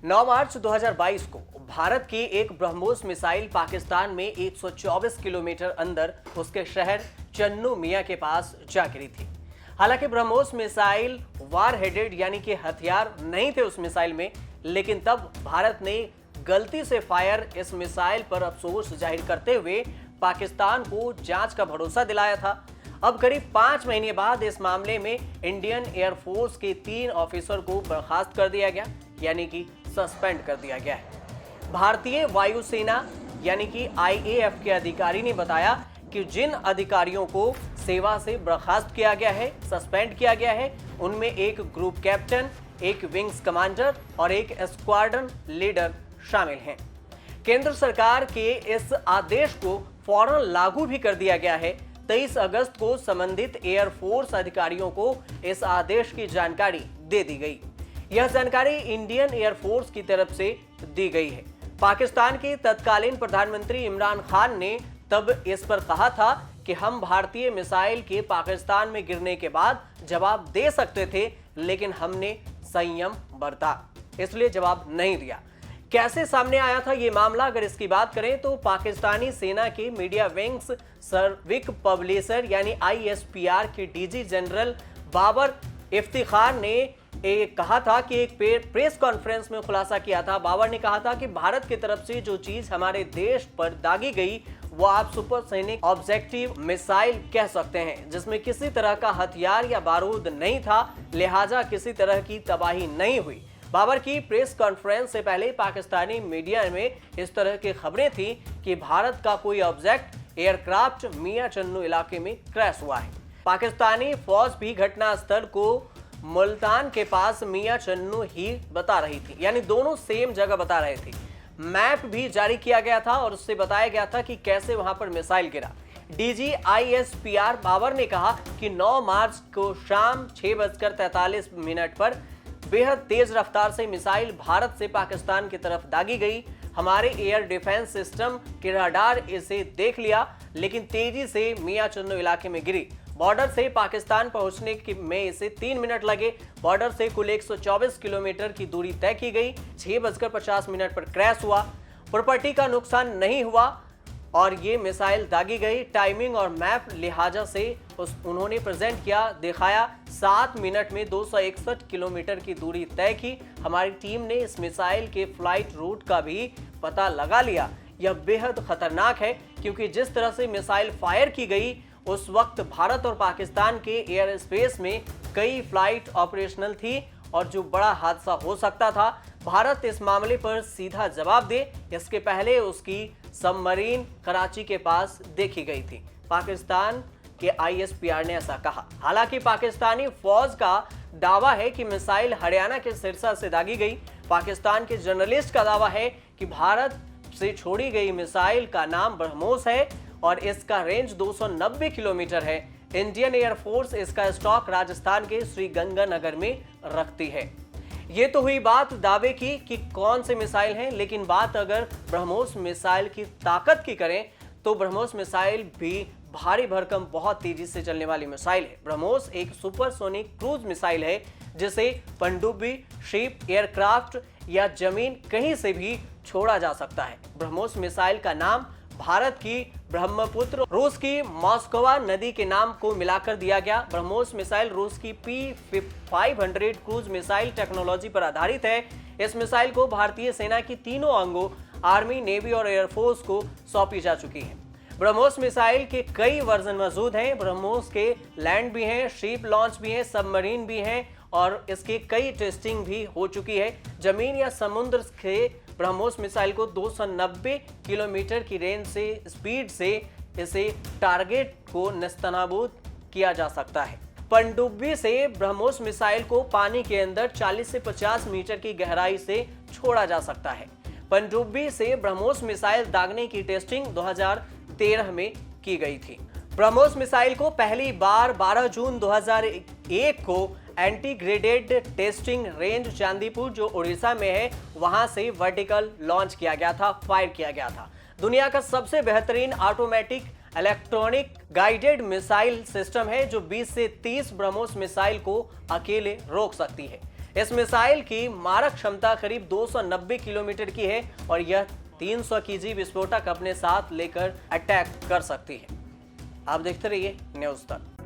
9 मार्च 2022 को भारत की एक ब्रह्मोस मिसाइल पाकिस्तान में 124 किलोमीटर अंदर उसके शहर चन्नू मियां के पास जा गिरी थी। हालांकि ब्रह्मोस मिसाइल वार हेडेड यानी कि हथियार नहीं थे उस मिसाइल में, लेकिन तब भारत ने गलती से फायर इस मिसाइल पर अफसोस जाहिर करते हुए पाकिस्तान को जांच का भरोसा दिलाया था। अब करीब 5 महीने बाद इस मामले में इंडियन एयरफोर्स के 3 ऑफिसर को बर्खास्त कर दिया गया, यानी कि सस्पेंड कर दिया गया है। भारतीय वायुसेना यानी कि IAF के अधिकारी ने बताया कि जिन अधिकारियों को सेवा से बर्खास्त किया गया है, सस्पेंड किया गया है, उनमें एक ग्रुप कैप्टन, एक विंग्स कमांडर और एक स्क्वाड्रन लीडर शामिल हैं। केंद्र सरकार के इस आदेश को फौरन लागू भी कर दिया गया है। 23 अगस्त को संबंधित एयरफोर्स अधिकारियों को इस आदेश की जानकारी दे दी गई। यह जानकारी इंडियन एयरफोर्स की तरफ से दी गई है। पाकिस्तान के तत्कालीन प्रधानमंत्री इमरान खान ने तब इस पर कहा था कि हम भारतीय मिसाइल के पाकिस्तान में गिरने के बाद जवाब दे सकते थे, लेकिन हमने संयम बरता, इसलिए जवाब नहीं दिया। कैसे सामने आया था ये मामला, अगर इसकी बात करें तो पाकिस्तानी सेना के मीडिया विंग्स सर्विक पब्लिशर यानी ISPR के DG जनरल बाबर इफ्तिखार ने कहा था कि एक प्रेस कॉन्फ्रेंस में खुलासा किया था। बाबर ने कहा था कि भारत की तरफ से जो चीज हमारे देश पर दागी गई वो आप सुपरसोनिक ऑब्जेक्टिव मिसाइल कह सकते हैं, जिसमें किसी तरह का हथियार या बारूद नहीं था, लिहाजा किसी तरह की तबाही नहीं हुई। बाबर की प्रेस कॉन्फ्रेंस से पहले पाकिस्तानी मीडिया में इस तरह की खबरें थी कि भारत का कोई ऑब्जेक्ट एयरक्राफ्ट मियां चन्नू इलाके में क्रैश हुआ है। पाकिस्तानी फौज भी घटनास्थल को मुल्तान के पास मियां चन्नू ही बता रही थी, यानी दोनों सेम जगह बता रहे थे। मैप भी जारी किया गया था और उससे बताया गया था कि कैसे वहां पर मिसाइल गिरा। DG ISPR बाबर ने कहा कि 9 मार्च को शाम 6:43 पर बेहद तेज रफ्तार से मिसाइल भारत से पाकिस्तान की तरफ दागी गई। हमारे एयर डिफेंस सिस्टम के रडार इसे देख लिया, लेकिन तेजी से मियां चन्नू इलाके में गिरी। बॉर्डर से पाकिस्तान पहुंचने में इसे 3 मिनट लगे। बॉर्डर से कुल 124 किलोमीटर की दूरी तय की गई। 6:50 पर क्रैश हुआ। प्रॉपर्टी का नुकसान नहीं हुआ और ये मिसाइल दागी गई। टाइमिंग और मैप लिहाजा से उन्होंने प्रेजेंट किया, दिखाया। 7 मिनट में 261 किलोमीटर की दूरी तय की। हमारी टीम ने इस मिसाइल के फ्लाइट रूट का भी पता लगा लिया। यह बेहद खतरनाक है क्योंकि जिस तरह से मिसाइल फायर की गई उस वक्त भारत और पाकिस्तान के एयर स्पेस में कई फ्लाइट ऑपरेशनल थी और जो बड़ा हादसा हो सकता था। भारत इस मामले पर सीधा जवाब दे, इसके पहले उसकी सबमरीन कराची के पास देखी गई थी। पाकिस्तान के ISPR ने ऐसा कहा। हालांकि पाकिस्तानी फौज का दावा है कि मिसाइल हरियाणा के सिरसा से दागी गई। पाकिस्तान के जर्नलिस्ट का दावा है कि भारत से छोड़ी गई मिसाइल का नाम ब्रह्मोस है और इसका रेंज 290 किलोमीटर है। इंडियन एयरफोर्स इसका स्टॉक राजस्थान के श्रीगंगानगर में रखती है। ये तो हुई बात दावे की कि कौन से मिसाइल हैं, लेकिन बात अगर ब्रह्मोस मिसाइल की ताकत की करें तो ब्रह्मोस मिसाइल भी भारी भरकम बहुत तेजी से चलने वाली मिसाइल है। ब्रह्मोस एक सुपरसोनिक क्रूज मिसाइल है जिसे पनडुब्बी, शिप, एयरक्राफ्ट या जमीन कहीं से भी छोड़ा जा सकता है। ब्रह्मोस मिसाइल का नाम भारत की ब्रह्मपुत्र, रूस की मॉस्कोवा नदी के नाम को मिलाकर दिया गया। ब्रह्मोस मिसाइल रूस की P500 क्रूज मिसाइल टेक्नोलॉजी पर आधारित है। इस मिसाइल को भारतीय सेना की तीनों अंगों आर्मी, नेवी और एयरफोर्स को सौंपी जा चुकी है। ब्रह्मोस मिसाइल के कई वर्जन मौजूद हैं। ब्रह्मोस के लैंड भी हैं, शिप लॉन्च भी हैं, सबमरीन भी हैं और इसकी कई टेस्टिंग भी हो चुकी है। जमीन या समुद्र के ब्रह्मोस मिसाइल को 290 किलोमीटर की रेंज से स्पीड से इसे टारगेट को नेस्तनाबूद किया जा सकता है। पनडुब्बी से ब्रह्मोस मिसाइल को पानी के अंदर 40 से 50 मीटर की गहराई से छोड़ा जा सकता है। पनडुब्बी से ब्रह्मोस मिसाइल दागने की टेस्टिंग 2013 में की गई थी। ब्रह्मोस मिसाइल को पहली बार 12 जून 2001 को एंटीग्रेडेड टेस्टिंग रेंज चांदीपुर जो उड़ीसा में है वहां से वर्टिकल लॉन्च किया गया था, फायर किया गया था। दुनिया का सबसे बेहतरीन automatic electronic guided missile system है जो 20 से 30 ब्रह्मोस मिसाइल को अकेले रोक सकती है। इस मिसाइल की मारक क्षमता करीब 290 किलोमीटर की है और यह 300 केजी विस्फोटक अपने साथ लेकर अटैक कर सकती है। आप देखते रहिए न्यूज़ तक।